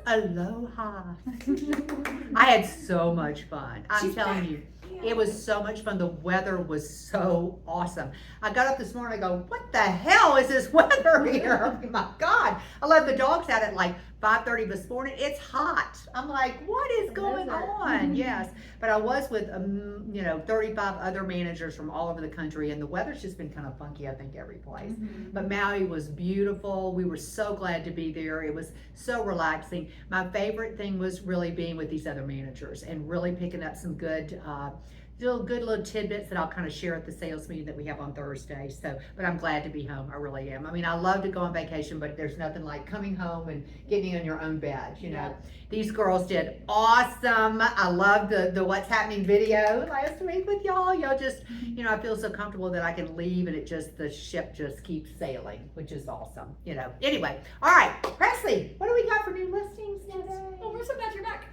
Aloha. I had so much fun. I'm She's telling back. you. Yeah. It was so much fun. The weather was so awesome. I got up this morning, I go, what the hell is this weather here? Oh my God. I left the dogs out at like 5:30 this morning. It's hot. I'm like, what is going on? Yes. But I was with, 35 other managers from all over the country, and the weather's just been kind of funky, I think, every place. But Maui was beautiful. We were so glad to be there. It was so relaxing. My favorite thing was really being with these other managers and really picking up some good, little tidbits that I'll kind of share at the sales meeting that we have on Thursday. So, but I'm glad to be home. I really am. I mean, I love to go on vacation, but there's nothing like coming home and getting in your own bed, you know. These girls did awesome. I love the What's Happening video last week with y'all. Y'all just, I feel so comfortable that I can leave and the ship just keeps sailing, which is awesome, Anyway, all right, Presley, what do we got for new listings today? Well, we're so glad you're back.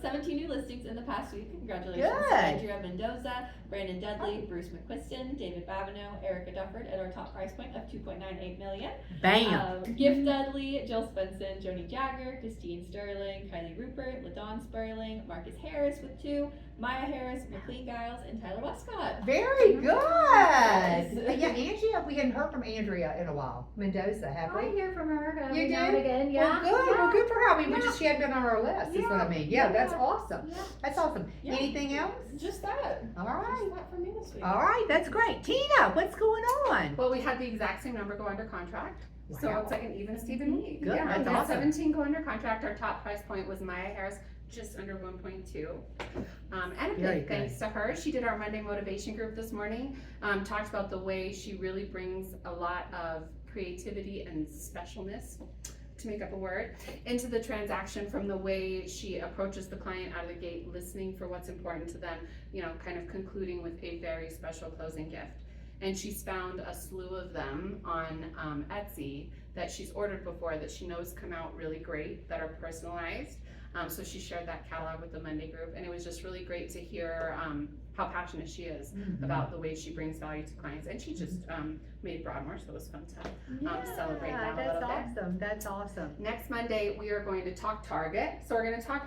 17 new listings in the past week. Congratulations Good. to Andrea Mendoza, Brandon Dudley, Bruce McQuiston, David Babineau, Erica Dufford at our top price point of $2.98 million. Bam. Gift Dudley, Jill Svensson, Joni Jagger, Christine Sterling, Kylie Rupert, LaDawn Sperling, Marcus Harris with 2, Maya Harris, McLean Giles, and Tyler Westcott. Very good. Yeah, Angie, we hadn't heard from Andrea in a while. Mendoza, have I we? hear from her You every now and do? again. Yeah. Well, good. Yeah. Well, good for her. I mean, Yeah. she hadn't been on our list, is what I mean. Yeah, that's awesome. Yeah. That's awesome. Yeah. Anything else? Just that. All Just right. that for me this week. All right, that's great. Tina, what's going on? Well, we had the exact same number go under contract. So Wow. it's like an even Steven week. Good, Yeah, that's we had awesome. 17 go under contract. Our top price point was Maya Harris, just under 1.2. And a Very big good. thanks to her. She did our Monday motivation group this morning. Talked about the way she really brings a lot of creativity and specialness, to make up a word, into the transaction, from the way she approaches the client out of the gate, listening for what's important to them, kind of concluding with a very special closing gift. And she's found a slew of them on Etsy that she's ordered before that she knows come out really great, that are personalized. So she shared that catalog with the Monday group, and it was just really great to hear how passionate she is about the way she brings value to clients. And she just made Broadmoor, so it was fun to celebrate that a that's little bit. awesome. That's awesome. Next Monday, we are going to talk Target. So we're going to talk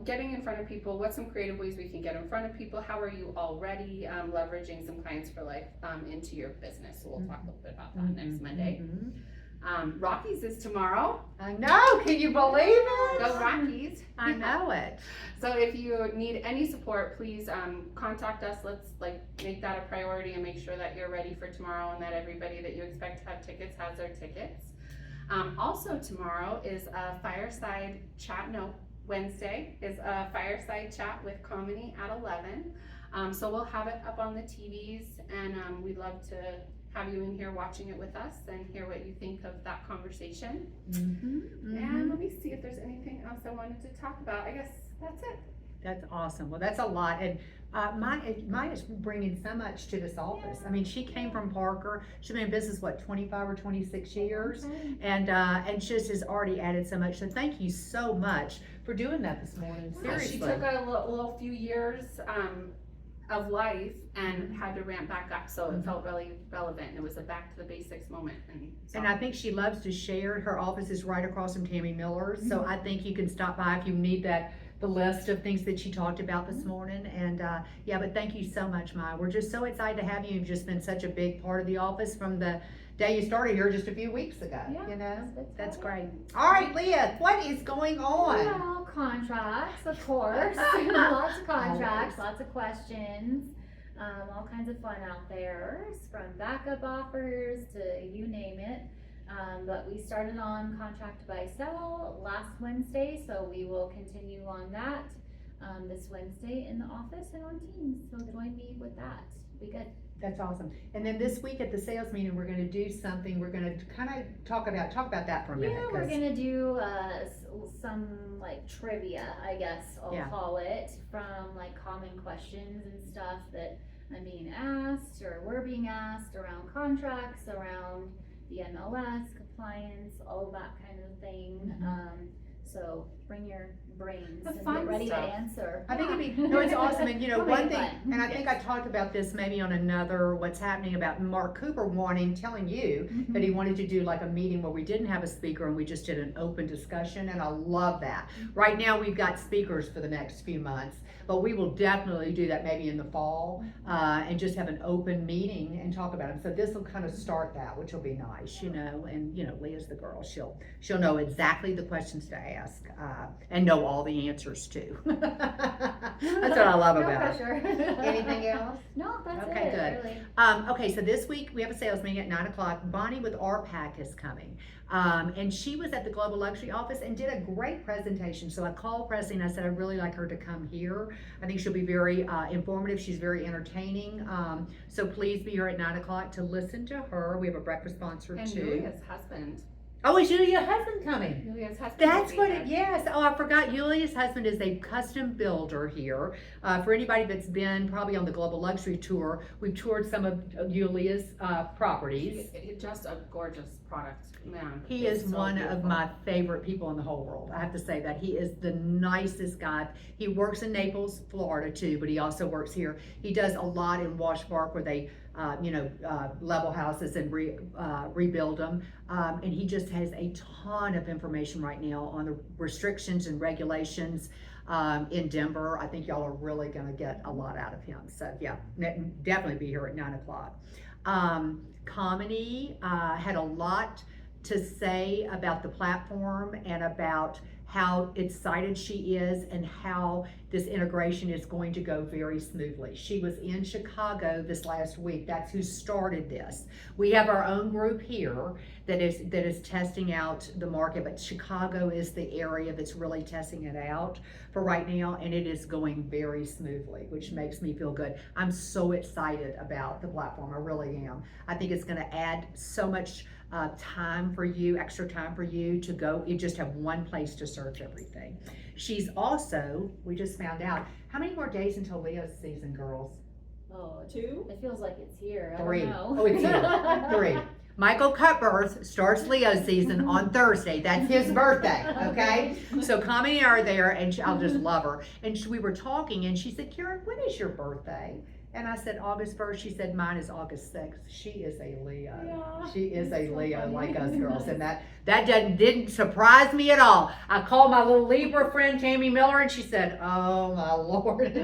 getting in front of people, what's some creative ways we can get in front of people, how are you already leveraging some clients for life into your business. So we'll talk a little bit about that next Monday. Rockies is tomorrow. I know. Can you believe it? Go Rockies. I know it. So if you need any support, please contact us. Let's make that a priority and make sure that you're ready for tomorrow and that everybody that you expect to have tickets has their tickets. Also tomorrow is a fireside chat. No, Wednesday is a fireside chat with Comedy at 11. So we'll have it up on the TVs, and we'd love to have you in here watching it with us and hear what you think of that conversation. And let me see if there's anything else I wanted to talk about. I guess that's it. That's awesome. Well, that's a lot. And mine is bringing so much to this office. I mean, she came from Parker. She's been in business, 25 or 26 years? And just has already added so much. So thank you so much for doing that this morning. Seriously. She took a little few years of life and had to ramp back up, so it felt really relevant. It was a back to the basics moment. And I think she loves to share. Her office is right across from Tammy Miller's. So I think you can stop by if you need the list of things that she talked about this morning. And but thank you so much, Maya. We're just so excited to have you. You've just been such a big part of the office from the day you started here just a few weeks ago. That's great. All right, Leah, what is going on? Well, contracts, of course. Lots of contracts, lots of questions. All kinds of fun out there, from backup offers to you name it. But we started on contract to buy sell last Wednesday, so we will continue on that this Wednesday in the office and on Teams. So join me with that. Be good. That's awesome. And then this week at the sales meeting, we're going to do something. We're going to kind of talk about that for a minute. Yeah, we're gonna do some trivia, I guess I'll call it, from common questions and stuff that I'm being asked or we're being asked around contracts, around the MLS, compliance, all that kind of thing. so bring your brains The and fun get ready stuff. to answer. I think it'd be, no, it's awesome, and It'll one be thing, fun. and I think I talked about this maybe on another, what's happening about Mark Cooper telling you that he wanted to do like a meeting where we didn't have a speaker and we just did an open discussion, and I love that. Right now, we've got speakers for the next few months, but we will definitely do that maybe in the fall, and just have an open meeting and talk about them. So this will kind of start that, which will be nice, and Leah's the girl, she'll know exactly the questions to ask, and know all the answers too. That's what I love No about it. pressure. Anything else? No, that's Okay, it, good. really. Okay, so this week we have a sales meeting at 9:00. Bonnie with RPAC is coming. And she was at the Global Luxury office and did a great presentation. So I called Presley and I said, I'd really like her to come here. I think she'll be very informative. She's very entertaining. So please be here at 9:00 to listen to her. We have a breakfast sponsor And too. Julia's husband. Oh, is Julia's husband coming? Julia's husband. That's will what be it, there. yes. Oh, I forgot. Julia's husband is a custom builder here. For anybody that's been probably on the Global Luxury Tour, we've toured some of Julia's properties. He's just a gorgeous product, man. He It's is so one of beautiful. my favorite people in the whole world. I have to say that. He is the nicest guy. He works in Naples, Florida too, but he also works here. He does a lot in Wash Park where they level houses and rebuild them. And he just has a ton of information right now on the restrictions and regulations in Denver. I think y'all are really gonna get a lot out of him. So yeah, definitely be here at 9:00. Kamini had a lot to say about the platform and about how excited she is and how this integration is going to go very smoothly. She was in Chicago this last week. That's who started this. We have our own group here that is testing out the market, but Chicago is the area that's really testing it out for right now, and it is going very smoothly, which makes me feel good. I'm so excited about the platform. I really am. I think it's going to add so much time for you, extra time for you to go. You just have one place to search everything. She's also, we just found out, how many more days until Leo's season, girls? Oh, 2? It feels like it's here. I 3. don't know. Oh, it's here. 3. Michael Cutbirth starts Leo's season on Thursday. That's his birthday, okay? So Kamini are there, and I'll just love her. And we were talking, and she said, Karen, when is your birthday? And I said, August 1st. She said, mine is August 6th. She is a Leo. Yeah, She is a so Leo funny. like us girls. And that didn't surprise me at all. I called my little Libra friend, Tammy Miller, and she said, oh my Lord.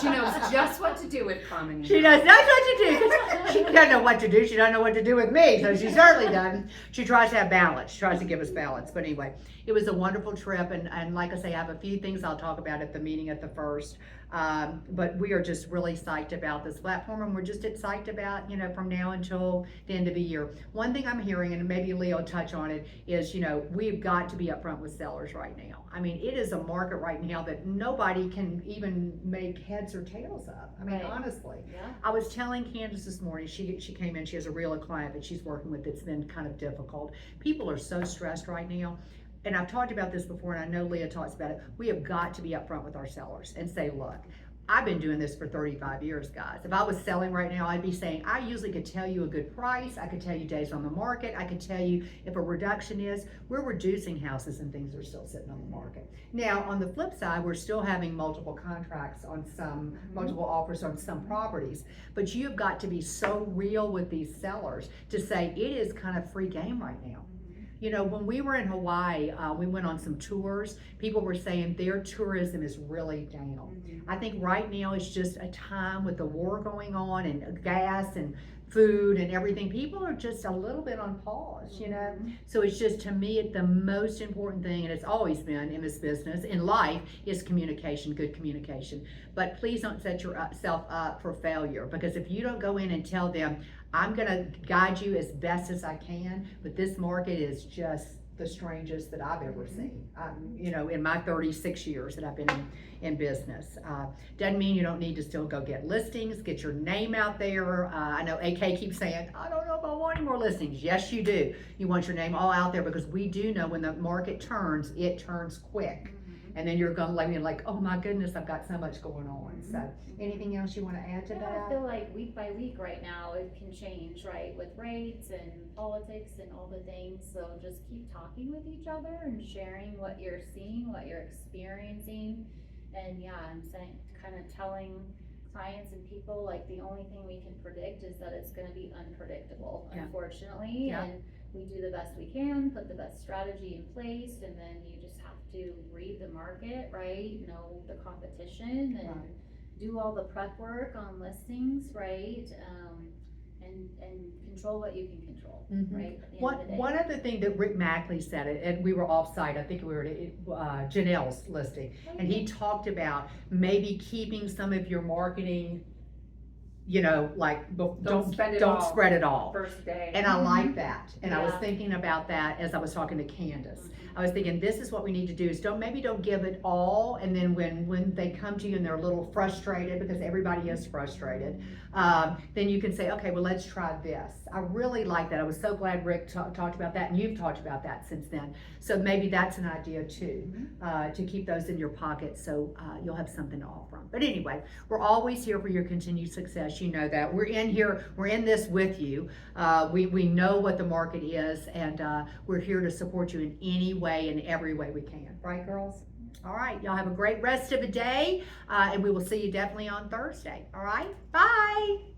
She knows just what to do with Kamini. She knows what to do. She doesn't know what to do. She doesn't know what to do with me. So she certainly doesn't. She tries to have balance. She tries to give us balance. But anyway, it was a wonderful trip. And like I say, I have a few things I'll talk about at the meeting at the first. But we are just really psyched about this platform, and we're just excited about, from now until the end of the year. One thing I'm hearing, and maybe Leo will touch on it, is, we've got to be upfront with sellers right now. I mean, it is a market right now that nobody can even make heads or tails of. I mean, Right. honestly. Yeah. I was telling Candace this morning, she came in, she has a real client that she's working with that's been kind of difficult. People are so stressed right now. And I've talked about this before, and I know Leah talks about it. We have got to be upfront with our sellers and say, look, I've been doing this for 35 years, guys. If I was selling right now, I'd be saying, I usually could tell you a good price. I could tell you days on the market. I could tell you if a reduction is. We're reducing houses and things are still sitting on the market. Now, on the flip side, we're still having multiple contracts on some, multiple offers on some properties. But you've got to be so real with these sellers to say it is kind of free game right now. When we were in Hawaii, we went on some tours. People were saying their tourism is really down. I think right now it's just a time with the war going on and gas and food and everything. People are just a little bit on pause, So it's just, to me, the most important thing, and it's always been in this business, in life, is communication, good communication. But please don't set yourself up for failure, because if you don't go in and tell them, I'm gonna guide you as best as I can, but this market is just the strangest that I've ever seen, in my 36 years that I've been in business. Doesn't mean you don't need to still go get listings, get your name out there. I know AK keeps saying, I don't know if I want any more listings. Yes, you do. You want your name all out there, because we do know when the market turns, it turns quick. And then you're gonna let me like, oh my goodness, I've got so much going on. So anything else you wanna add to Yeah, I that? feel like week by week right now, it can change, right, with rates and politics and all the things, so just keep talking with each other and sharing what you're seeing, what you're experiencing. And yeah, I'm saying, kind of telling clients and people, like, the only thing we can predict is that it's gonna be unpredictable, Yeah. unfortunately. Yeah. And we do the best we can, put the best strategy in place, and then you just have to read the market, right, know the competition, and Right. do all the prep work on listings, right? And control what you can control, Mhm. right? At the end of the day. One other thing that Rick Mackley said, and we were off-site, I think we were at Janelle's listing, and he talked about maybe keeping some of your marketing, you know, like, Don't spend it don't all. spread it all. First day. And I like that, and I was Yeah. thinking about that as I was talking to Candace. Mhm. I was thinking, this is what we need to do, is don't give it all, and then when they come to you and they're a little frustrated, because everybody is frustrated, then you can say, okay, well, let's try this. I really like that. I was so glad Rick talked about that, and you've talked about that since then. So maybe that's an idea too, to keep those in your pocket, so you'll have something to offer them. But anyway, we're always here for your continued success. You know that. We're in this with you. We know what the market is, and we're here to support you in any way, in every way we can. Right, girls? All right, y'all have a great rest of the day, and we will see you definitely on Thursday. All right, bye.